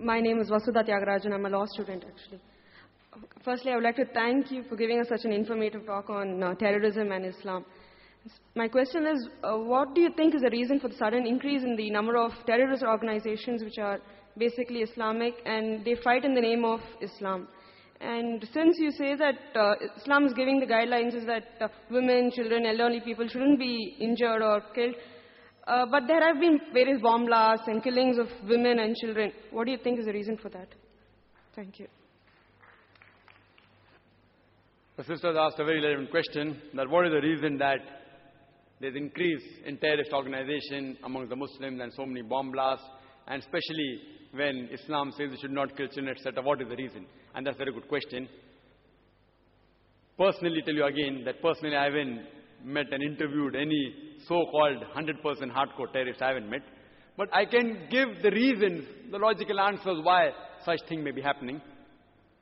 My name is Vasudha Tyagarajan. I'm a law student, actually. Firstly, I would like to thank you for giving us such an informative talk on terrorism and Islam. My question is, what do you think is the reason for the sudden increase in the number of terrorist organizations which are basically Islamic and they fight in the name of Islam? And since you say that Islam is giving the guidelines is that women, children, elderly people shouldn't be injured or killed, but there have been various bomb blasts and killings of women and children. What do you think is the reason for that? Thank you. The sister asked a very relevant question, that what is the reason that there's increase in terrorist organization among the Muslims and so many bomb blasts, and especially when Islam says you should not kill children, etc. What is the reason? And that's a very good question. Personally, tell you again that personally I haven't met and interviewed any so-called 100% hardcore terrorists. I haven't met. But I can give the reasons, the logical answers why such thing may be happening.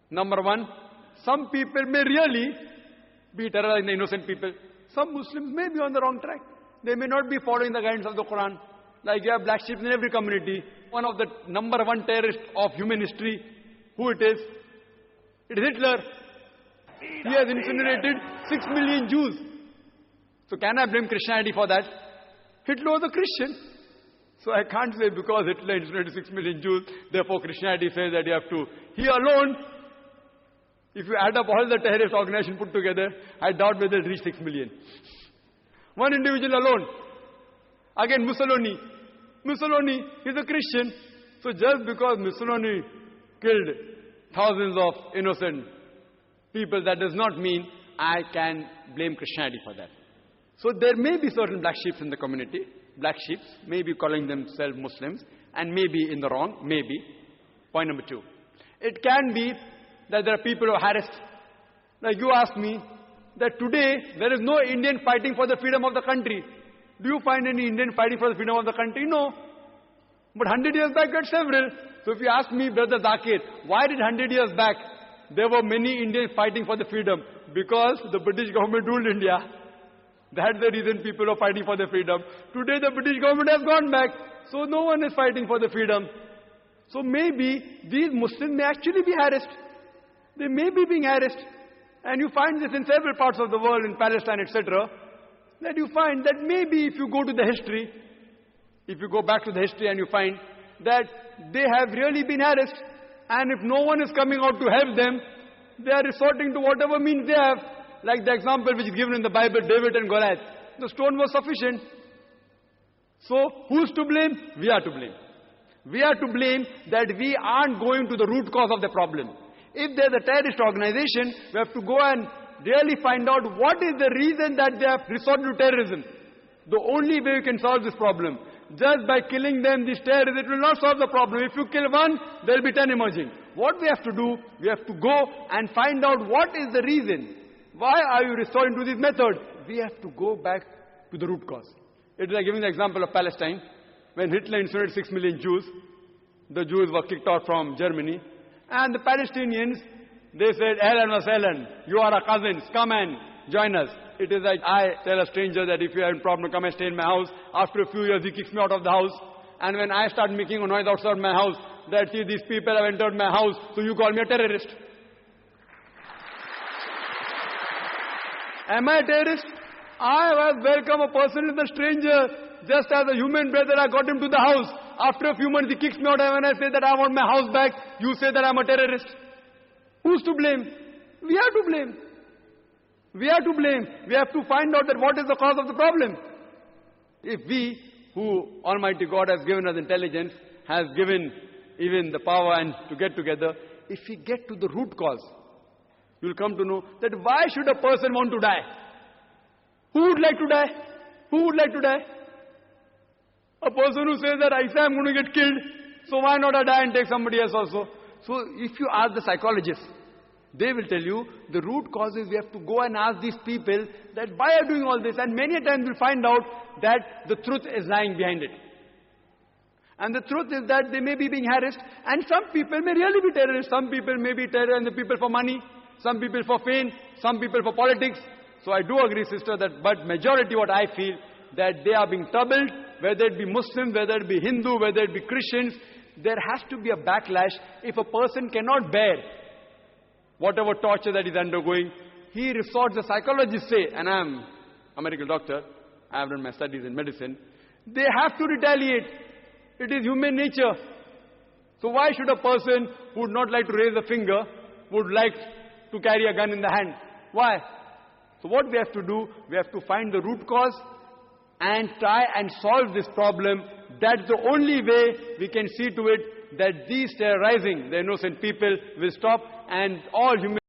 Number one, some people may really be terrorizing the innocent people. Some Muslims may be on the wrong track. They may not be following the guidance of the Quran. Like you have black sheep in every community. One of the number one terrorists of human history, who it is? It is Hitler. He has incinerated 6 million Jews. So can I blame Christianity for that? Hitler was a Christian. So I can't say because Hitler incinerated 6 million Jews, therefore Christianity says that you have to. He alone, if you add up all the terrorist organizations put together, I doubt whether it reach 6 million. One individual alone. Again, Mussolini. Mussolini is a Christian. So just because Mussolini killed thousands of innocent people, that does not mean I can blame Christianity for that. So there may be certain black sheep in the community. Black sheep may be calling themselves Muslims and may be in the wrong, maybe. Point number two. It can be that there are people who are harassed. Like you asked me, that today there is no Indian fighting for the freedom of the country. Do you find any Indian fighting for the freedom of the country? No. But 100 years back there were several. So if you ask me, Brother Zakir, why did 100 years back there were many Indians fighting for the freedom? Because the British government ruled India. That's the reason people are fighting for their freedom. Today the British government has gone back. So no one is fighting for the freedom. So maybe these Muslims may actually be harassed. They may be being harassed. And you find this in several parts of the world, in Palestine, etc. That you find that maybe if you go to the history, if you go back to the history and you find that they have really been harassed. And if no one is coming out to help them, they are resorting to whatever means they have. Like the example which is given in the Bible, David and Goliath. The stone was sufficient. So, who's to blame? We are to blame. We are to blame that we aren't going to the root cause of the problem. If there's a terrorist organization, we have to go and really find out what is the reason that they have resorted to terrorism. The only way we can solve this problem. Just by killing them, these terrorists, it will not solve the problem. If you kill one, there will be 10 emerging. What we have to do, we have to go and find out what is the reason. Why are you resorting to this method? We have to go back to the root cause. It is like giving the example of Palestine. When Hitler incinerated 6 million Jews, the Jews were kicked out from Germany. And the Palestinians, they said, Ahlan wa sahlan, you are our cousins, come and join us. It is like I tell a stranger that if you have a problem, come and stay in my house. After a few years, he kicks me out of the house. And when I start making a noise outside my house, that see, these people have entered my house, so you call me a terrorist. Am I a terrorist? I have welcomed a person as a stranger, just as a human brother. I got him to the house. After a few months, he kicks me out, and when I say that I want my house back, you say that I'm a terrorist. Who's to blame? We are to blame. We are to blame. We have to find out that what is the cause of the problem. If we, who Almighty God has given us intelligence, has given even the power and to get together, if we get to the root cause, you'll come to know that why should a person want to die? Who would like to die? Who would like to die? A person who says that I say I'm going to get killed, so why not I die and take somebody else also? So if you ask the psychologists, they will tell you the root cause is we have to go and ask these people that why are you doing all this? And many times we'll find out that the truth is lying behind it. And the truth is that they may be being harassed, and some people may really be terrorists. Some people may be terrorizing the people for money, some people for fame, some people for politics. So I do agree, sister, that but majority what I feel, that they are being troubled, whether it be Muslims, whether it be Hindu, whether it be Christians, there has to be a backlash. If a person cannot bear whatever torture that is undergoing, he resorts, the psychologists say, and I am a medical doctor, I have done my studies in medicine, they have to retaliate. It is human nature. So why should a person who would not like to raise a finger, would like to carry a gun in the hand? Why? So what we have to do, we have to find the root cause and try and solve this problem. That's the only way we can see to it that these terrorizing the innocent people will stop, and all human